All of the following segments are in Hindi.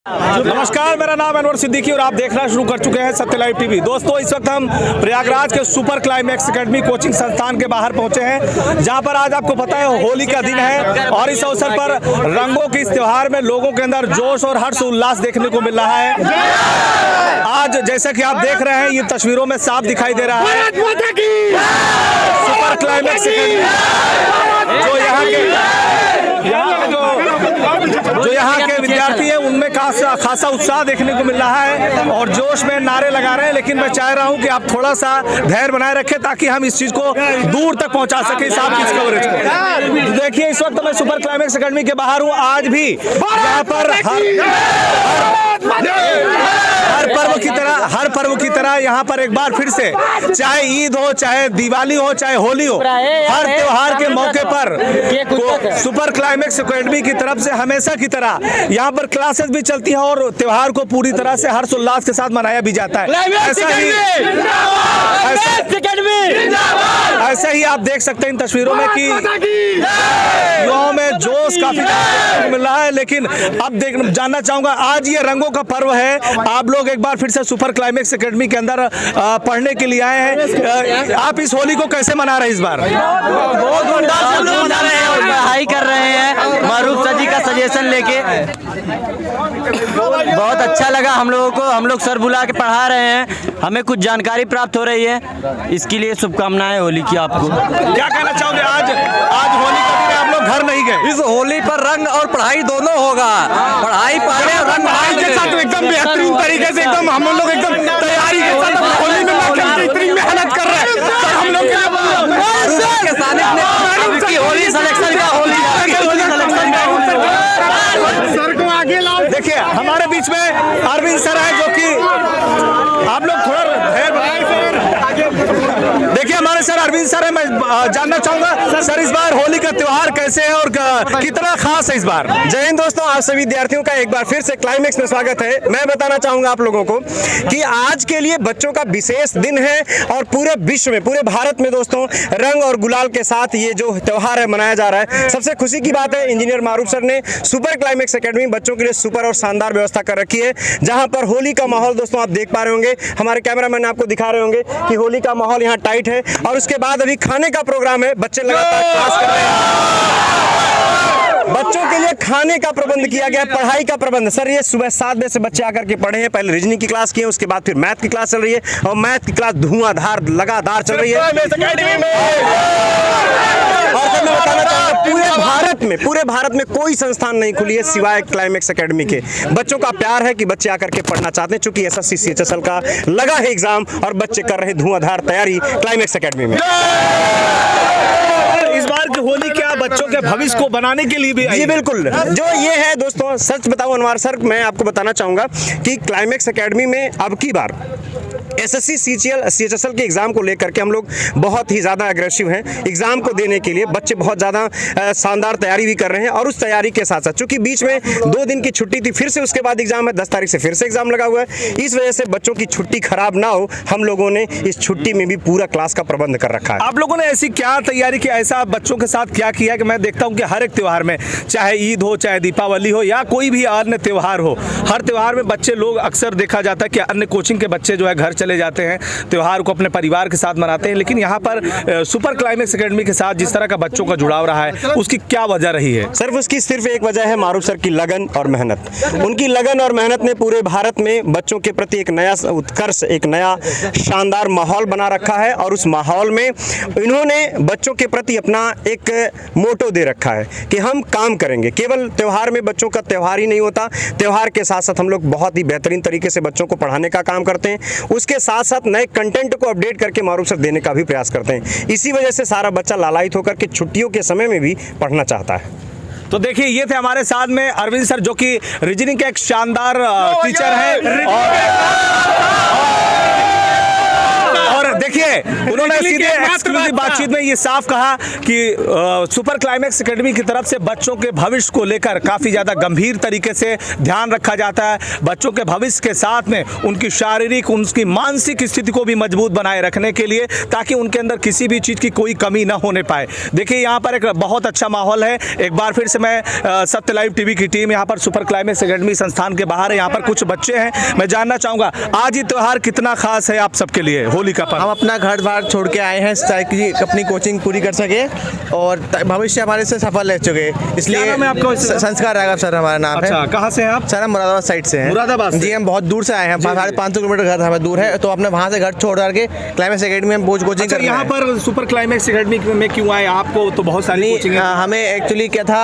नमस्कार, मेरा नाम अनवर सिद्दीकी और आप देखना शुरू कर चुके हैं सत्य लाइव टीवी। दोस्तों, इस वक्त हम प्रयागराज के सुपर क्लाइमेक्स एकेडमी कोचिंग संस्थान के बाहर पहुंचे हैं, जहां पर आज आपको पता है होली का दिन है और इस अवसर पर रंगों के इस त्योहार में लोगों के अंदर जोश और हर्ष उल्लास देखने को मिल रहा है। आज जैसा कि आप देख रहे हैं, ये तस्वीरों में साफ दिखाई दे रहा है सुपर क्लाइमेक्स एकेडमी जो यहाँ के विद्यार्थी हैं उनमें खासा उत्साह देखने को मिल रहा है और जोश में नारे लगा रहे हैं। लेकिन मैं चाह रहा हूं कि आप थोड़ा सा धैर्य बनाए रखें ताकि हम इस चीज को दूर तक पहुंचा सके, इस आपकी कवरेज को। तो देखिए, इस वक्त मैं सुपर क्लाइमेक्स एकेडमी के बाहर हूं। आज भी यहाँ पर हर पर्व की तरह यहाँ पर एक बार फिर से, चाहे ईद हो, चाहे दिवाली हो, चाहे होली हो, हर त्योहार के मौके पर सुपर क्लाइमेक्स एकेडमी की तरफ से हमेशा की तरह यहाँ पर क्लासेस भी चलती हैं और त्योहार को पूरी तरह से हर्ष उल्लास के साथ मनाया भी जाता है। ऐसा ही आप देख सकते हैं इन तस्वीरों में कि युवाओं में जोश काफी मिल रहा है। लेकिन अब जानना चाहूंगा, आज ये रंगों का पर्व है, आप लोग एक बार फिर से सुपर क्लाइमेक्स एकेडमी के अंदर पढ़ने के लिए आए हैं। आप इस होली को कैसे मना रहे हैं? इस बार बहुत धूमधाम से मना रहे हैं और पढ़ाई कर रहे हैं मारूफ सर जी का सजेशन लेके। बहुत अच्छा लगा हम लोगों को, हम लोग सर बुला के पढ़ा रहे हैं, हमें कुछ जानकारी प्राप्त हो रही है, इसके लिए शुभकामनाएं होली की आपको। क्या कहना चाहोगे? आज होली का दिन है, आप लोग घर नहीं गए। इस होली पर रंग और पढ़ाई दोनों होगा। पढ़ाई पहले और रंग पढ़ाई के साथ एकदम बेहतरीन तरीके से एकदम हम लोग एकदम तैयारी के साथ होली में इतनी मेहनत कर रहे हैं। सर हम लोग होली सिलेक्शन का सर को आगे लाओ। देखिए, हमारे बीच में अरविंद सर है, जो कि आप लोग थोड़ा देखिए, हमारे सर अरविंद सर है। मैं जानना चाहूंगा सर, इस बार होली का त्योहार कैसे है और कितना खास है इस बार? जय हिंद दोस्तों, आप सभी विद्यार्थियों का एक बार फिर से क्लाइमेक्स में स्वागत है। मैं बताना चाहूंगा आप लोगों को कि आज के लिए बच्चों का विशेष दिन है और पूरे विश्व में, पूरे भारत में दोस्तों रंग और गुलाल के साथ ये जो त्योहार है मनाया जा रहा है। सबसे खुशी की बात है, इंजीनियर मारूफ सर ने सुपर क्लाइमेक्स एकेडमी बच्चों के लिए सुपर और शानदार व्यवस्था कर रखी है, जहां पर होली का माहौल दोस्तों आप देख पा रहे होंगे, हमारे कैमरामैन आपको दिखा रहे होंगे कि होली का माहौल यहाँ टाइट है। और उसके बाद अभी खाने का प्रोग्राम है, बच्चे लगातार क्लास कर रहे हैं, बच्चों के लिए खाने का प्रबंध किया गया, पढ़ाई का प्रबंध। सर ये सुबह 7 बजे से बच्चे आकर के पढ़े हैं, पहले रीजनिंग की क्लास किए, उसके बाद फिर मैथ की क्लास चल रही है और मैथ की क्लास धुआंधार लगातार चल रही है। और सर मैं बताना चाहूंगा, पूरे भारत में कोई संस्थान नहीं खुली है सिवाय क्लाइमेक्स एकेडमी के। बच्चों का प्यार है कि बच्चे आकर के पढ़ना चाहते हैं, चूंकि एसएससी सीएचएसएल का लगा है एग्जाम और बच्चे कर रहे हैं धुआंधार तैयारी क्लाइमेक्स एकेडमी में। इस बार की होली क्या बच्चों के भविष्य को बनाने के लिए भी जी बिल्कुल। जो ये है दोस्तों, सच बताऊं अनवर सर, मैं आपको बताना चाहूंगा कि क्लाइमेक्स एकेडमी में अब की बार एसएससी सीएचएसएल के एग्जाम को लेकर के हम लोग बहुत ही ज़्यादा एग्रेसिव हैं। एग्जाम को देने के लिए बच्चे बहुत ज़्यादा शानदार तैयारी भी कर रहे हैं और उस तैयारी के साथ साथ चूंकि बीच में 2 दिन की छुट्टी थी, फिर से उसके बाद एग्जाम है, 10 तारीख से फिर से एग्जाम लगा हुआ है। इस वजह से बच्चों की छुट्टी खराब ना हो, हम लोगों ने इस छुट्टी में भी पूरा क्लास का प्रबंध कर रखा है। आप लोगों ने ऐसी क्या तैयारी की, ऐसा बच्चों के साथ क्या किया कि मैं देखता हूँ कि हर एक त्योहार में, चाहे ईद हो, चाहे दीपावली हो या कोई भी अन्य त्योहार हो, हर त्योहार में बच्चे लोग अक्सर देखा जाता है कि अन्य कोचिंग के बच्चे जो है घर चले जाते हैं, त्योहार को अपने परिवार के साथ मनाते हैं। लेकिन यहाँ पर सुपर क्लाइमेक्स एकेडमी के साथ जिस तरह का बच्चों का जुड़ाव रहा है, उसकी क्या वजह रही है? सर उसकी सिर्फ एक वजह है, मारूफ सर की लगन और मेहनत। उनकी लगन और मेहनत ने पूरे भारत में बच्चों के प्रति एक नया उत्कर्ष, एक नया शानदार माहौल बना रखा है और उस माहौल में इन्होंने बच्चों के प्रति अपना एक मोटो दे रखा है कि हम काम करेंगे। केवल त्योहार में बच्चों का त्योहार ही नहीं होता, त्योहार के साथ साथ हम लोग बहुत ही बेहतरीन तरीके से बच्चों को पढ़ाने का काम करते हैं, उसके साथ साथ नए कंटेंट को अपडेट करके मारूफ सर देने का भी प्रयास करते हैं। इसी वजह से सारा बच्चा लालायित होकर के छुट्टियों के समय में भी पढ़ना चाहता है। तो देखिए, ये थे हमारे साथ में अरविंद सर, जो कि रीजनिंग के एक शानदार टीचर हैं और देखिए उन्होंने सीधे एक्सक्लूसिव बातचीत में ये साफ कहा कि सुपर क्लाइमेक्स एकेडमी की तरफ से बच्चों के भविष्य को लेकर काफी ज्यादा गंभीर तरीके से ध्यान रखा जाता है। बच्चों के भविष्य के साथ में उनकी शारीरिक उनकी मानसिक स्थिति को भी मजबूत बनाए रखने के लिए, ताकि उनके अंदर किसी भी चीज की कोई कमी ना होने पाए। देखिए यहाँ पर एक बहुत अच्छा माहौल है। एक बार फिर से मैं सत्य लाइव टीवी की टीम यहाँ पर सुपर क्लाइमेक्स एकेडमी संस्थान के बाहर है। यहाँ पर कुछ बच्चे हैं। मैं जानना चाहूंगा आज ये त्योहार कितना खास है आप सबके लिए, होली का पर्व? हम अपना घर बार छोड़ के आए हैं ताकि अपनी कोचिंग पूरी कर सके और भविष्य हमारे से सफल रह चुके, इसलिए नाम है आपका? संस्कार राघव सर हमारा नाम है। अच्छा, कहाँ से हैं आप? सर हम मुरादाबाद साइड से हैं। मुरादाबाद से? जी, हम बहुत दूर से आए हैं, 550 किलोमीटर घर हमें दूर है, तो अपने वहाँ से घर छोड़ करके क्लाइमेक्स एकेडमी में कोचिंग कर रहे हैं। यहाँ पर सुपर क्लाइमेक्स एकेडमी में क्यों आए? आपको तो बहुत सारी कोचिंग है। हमें एक्चुअली क्या था,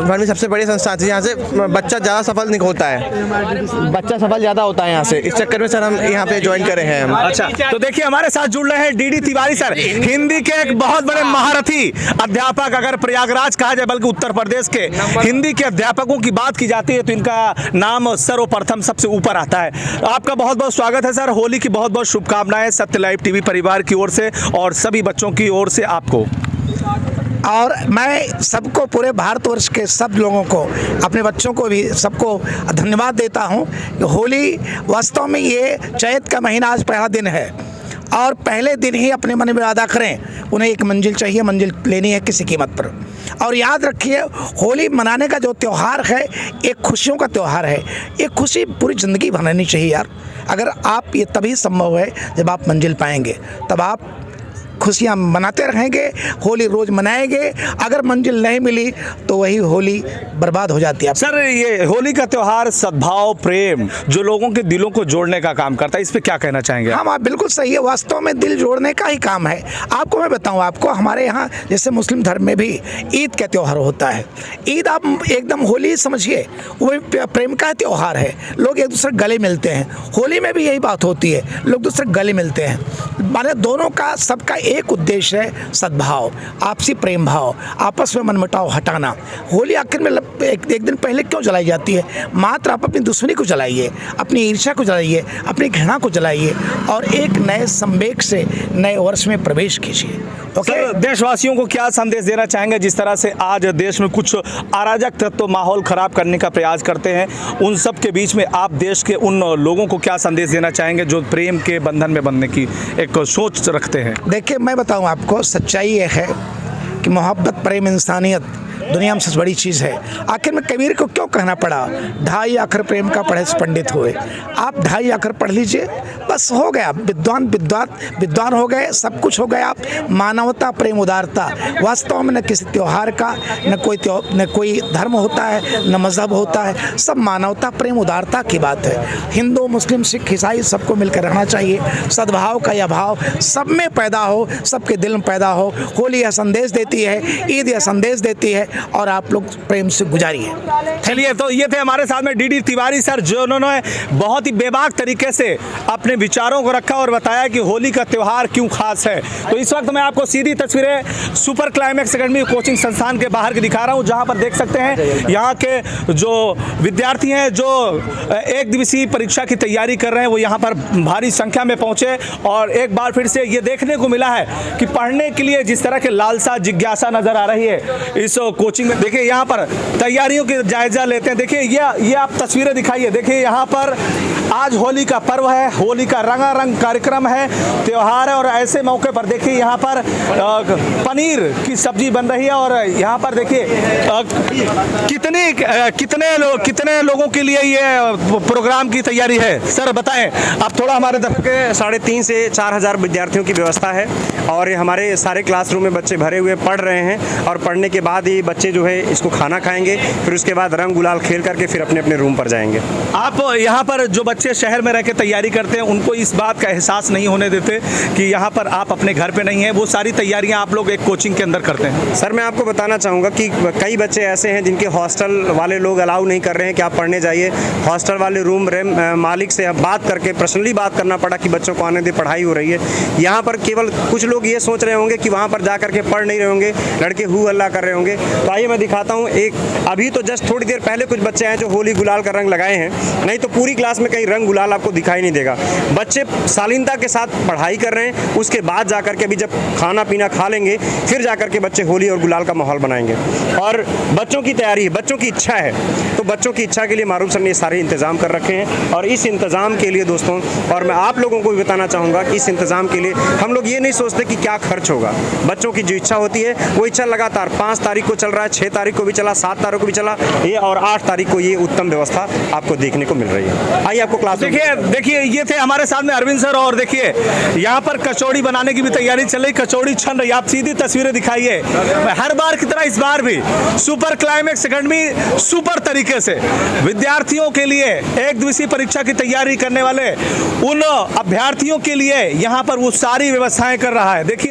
हमारी सबसे बड़ी संस्था थी, यहाँ से बच्चा ज़्यादा सफल नहीं होता है, बच्चा सफल ज़्यादा होता है यहाँ से, इस चक्कर में सर हम यहाँ पे ज्वाइन करे हैं हम। अच्छा, तो देखिए हमारे साथ जुड़ रहे हैं डीडी तिवारी सर, हिंदी के एक बहुत बड़े महारथी अध्यापक। अगर प्रयागराज कहा जाए बल्कि उत्तर प्रदेश के हिंदी के अध्यापकों की बात की जाती है तो इनका नाम सर्वप्रथम सबसे ऊपर आता है। आपका बहुत बहुत स्वागत है सर। होली की बहुत बहुत शुभकामनाएं सत्य लाइव टीवी परिवार की ओर से और सभी बच्चों की ओर से आपको। और मैं सबको, पूरे भारतवर्ष के सब लोगों को, अपने बच्चों को भी सबको धन्यवाद देता हूँ। होली वास्तव में ये चैत का महीना आज पहला दिन है और पहले दिन ही अपने मन में वादा करें, उन्हें एक मंजिल चाहिए, मंजिल लेनी है किसी कीमत पर। और याद रखिए, होली मनाने का जो त्यौहार है एक खुशियों का त्यौहार है। एक खुशी पूरी ज़िंदगी मनानी चाहिए यार। अगर आप, ये तभी संभव है जब आप मंजिल पाएंगे, तब आप खुशियाँ मनाते रहेंगे, होली रोज़ मनाएंगे। अगर मंजिल नहीं मिली तो वही होली बर्बाद हो जाती है। सर ये होली का त्यौहार सद्भाव, प्रेम, जो लोगों के दिलों को जोड़ने का काम करता है, इस पे क्या कहना चाहेंगे? हाँ, बिल्कुल सही है। वास्तव में दिल जोड़ने का ही काम है। आपको मैं बताऊं, आपको हमारे यहाँ जैसे मुस्लिम धर्म में भी ईद का त्यौहार होता है। ईद आप एकदम होली समझिए, वो प्रेम का त्यौहार है। लोग एक दूसरे गले मिलते हैं। होली में भी यही बात होती है, लोग दूसरे गले मिलते हैं। माने दोनों का, सबका एक उद्देश्य है सद्भाव, आपसी प्रेम भाव, आपस में मनमुटाव हटाना। होली आखिर में एक दिन पहले क्यों जलाई जाती है? मात्र आप अपनी दुश्मनी को जलाइए, अपनी ईर्ष्या को जलाइए, अपनी घृणा को जलाइए और एक नए संवेग से नए वर्ष में प्रवेश कीजिए। सर, देशवासियों को क्या संदेश देना चाहेंगे जिस तरह से आज देश में कुछ अराजक तत्व माहौल खराब करने का प्रयास करते हैं, उन सब के बीच में आप देश के उन लोगों को क्या संदेश देना चाहेंगे जो प्रेम के बंधन में बंधने की एक सोच रखते हैं? देखिए, मैं बताऊं आपको, सच्चाई ये है कि मोहब्बत, प्रेम, इंसानियत दुनिया में सबसे बड़ी चीज़ है। आखिर में कबीर को क्यों कहना पड़ा, 2.5 अक्षर प्रेम का पढ़े पंडित हुए। आप 2.5 अक्षर पढ़ लीजिए, बस हो गया, विद्वान हो गए, सब कुछ हो गया। आप मानवता, प्रेम, उदारता, वास्तव में न किसी त्यौहार का न कोई धर्म होता है, न मजहब होता है, सब मानवता, प्रेम, उदारता की बात है। हिंदू, मुस्लिम, सिख, ईसाई सबको मिलकर रहना चाहिए। सद्भाव का यह भाव सब में पैदा हो, सबके दिल में पैदा हो। होली यह संदेश देती है, ईद यह संदेश देती है और आप लोग प्रेम से गुजारिए। चलिए, तो ये थे हमारे साथ में डीडी तिवारी सर, जो उन्होंने बहुत ही बेबाक तरीके से अपने विचारों को रखा और बताया कि होली का त्यौहार क्यों खास है। तो इस वक्त मैं आपको सीधी तस्वीरें सुपर क्लाइमेक्स एकेडमी कोचिंग संस्थान के बाहर की दिखा रहा हूं, जहां पर देख सकते हैं यहाँ के जो विद्यार्थी हैं जो एक दिवसीय परीक्षा की तैयारी कर रहे हैं, वो यहाँ पर भारी संख्या में पहुंचे और एक बार फिर से ये देखने को मिला है कि पढ़ने के लिए जिस तरह के लालसा, जिज्ञासा नजर आ रही है इस कोचिंग में। देखिए यहाँ पर तैयारियों की जायजा लेते हैं। देखिए ये आप तस्वीरें दिखाइए। देखिए यहाँ पर आज होली का पर्व है, होली का रंगारंग कार्यक्रम है, त्यौहार है और ऐसे मौके पर देखिए यहाँ पर पनीर की सब्जी बन रही है और यहाँ पर देखिए कितने लोगों के लिए ये प्रोग्राम की तैयारी है, सर बताएं आप थोड़ा हमारे तरफ के। 3,500 से 4,000 विद्यार्थियों की व्यवस्था है और ये हमारे सारे क्लासरूम में बच्चे भरे हुए पढ़ रहे हैं और पढ़ने के बाद ही बच्चे जो है इसको खाना खाएंगे, फिर उसके बाद रंग गुलाल खेल करके फिर अपने अपने रूम पर जाएंगे। आप यहाँ पर जो बच्चे शहर में रह के तैयारी करते हैं उनको इस बात का एहसास नहीं होने देते कि यहाँ पर आप अपने घर पे नहीं हैं, वो सारी तैयारियाँ आप लोग एक कोचिंग के अंदर करते हैं? सर मैं आपको बताना चाहूँगा कि कई बच्चे ऐसे हैं जिनके हॉस्टल वाले लोग अलाउ नहीं कर रहे हैं कि आप पढ़ने जाइए। हॉस्टल वाले रूम मालिक से बात करके पर्सनली बात करना पड़ा कि बच्चों को आने दे, पढ़ाई हो रही है। यहाँ पर केवल कुछ लोग ये सोच रहे होंगे कि वहाँ पर जा करके पढ़ नहीं रहे होंगे, लड़के हु हल्ला कर रहे होंगे। तो आइए मैं दिखाता हूँ। एक अभी तो जस्ट थोड़ी देर पहले कुछ बच्चे हैं जो होली गुलाल का रंग लगाए हैं, नहीं तो पूरी क्लास में कहीं रंग गुलाल आपको दिखाई नहीं देगा। बच्चे शालीनता के साथ पढ़ाई कर रहे हैं, उसके बाद जाकर के अभी जब खाना पीना खा लेंगे फिर जाकर के बच्चे होली और गुलाल का माहौल बनाएंगे। और बच्चों की तैयारी है, बच्चों की इच्छा है, तो बच्चों की इच्छा के लिए मारूफ सर ने ये सारे इंतजाम कर रखे हैं। और इस इंतजाम के लिए दोस्तों, और मैं आप लोगों को भी बताना चाहूँगा कि इस इंतजाम के लिए हम लोग ये नहीं सोचते कि क्या खर्च होगा। बच्चों की जो इच्छा होती है वो इच्छा लगातार 5 तारीख को चल रहा है, 6 तारीख को भी चला, 7 तारीख को भी चला, ये और 8 तारीख को ये उत्तम व्यवस्था आपको देखने को मिल रही है। आइए आपको क्लास देखिए ये थे हमारे सामने अरविंद सर। और देखिए यहाँ पर कचौड़ी बनाने की भी तैयारी चल रही, कचौड़ी छन रही, आप सीधी तस्वीरें दिखाइए। हर बार की तरह इस बार भी सुपर क्लाइमेक्स एकेडमी सुपर तरीके से विद्यार्थियों के लिए एक दिवसीय परीक्षा की तैयारी करने वाले उन अभ्यर्थियों के लिए यहाँ पर वो सारी व्यवस्थाएं कर रहा है। देखिए